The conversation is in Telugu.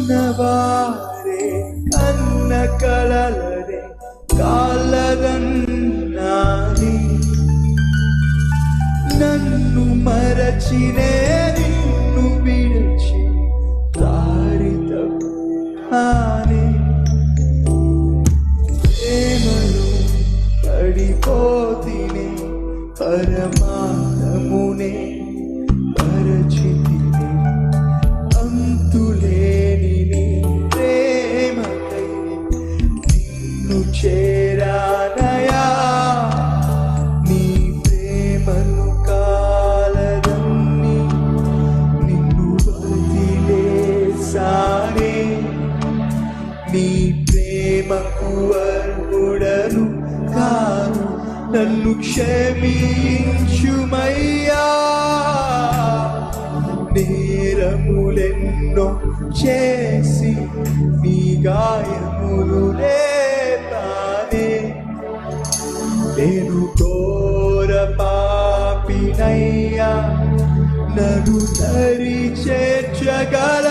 కన్నవారే కన్న కలలరే కాలదన్నాని నన్ను మరచినే నిన్ను విడిచి దారి తప్పానే ప్రేమలో పడిపోతినే పరమానమునే పరిచితినే అంతులేని నీ ప్రేమకై నిన్ను చేరానయా నీ ప్రేమను కాలదన్ని నిన్ను వదిలేసానే నీ ప్రేమకు అర్హుడను కాను నన్ను క్షమించుమయ్యా నేరములెన్నో చేసి నీ గాయములు లేపానే నేను ఘోర పాపినయ్యా నన్ను దరి చేర్చగల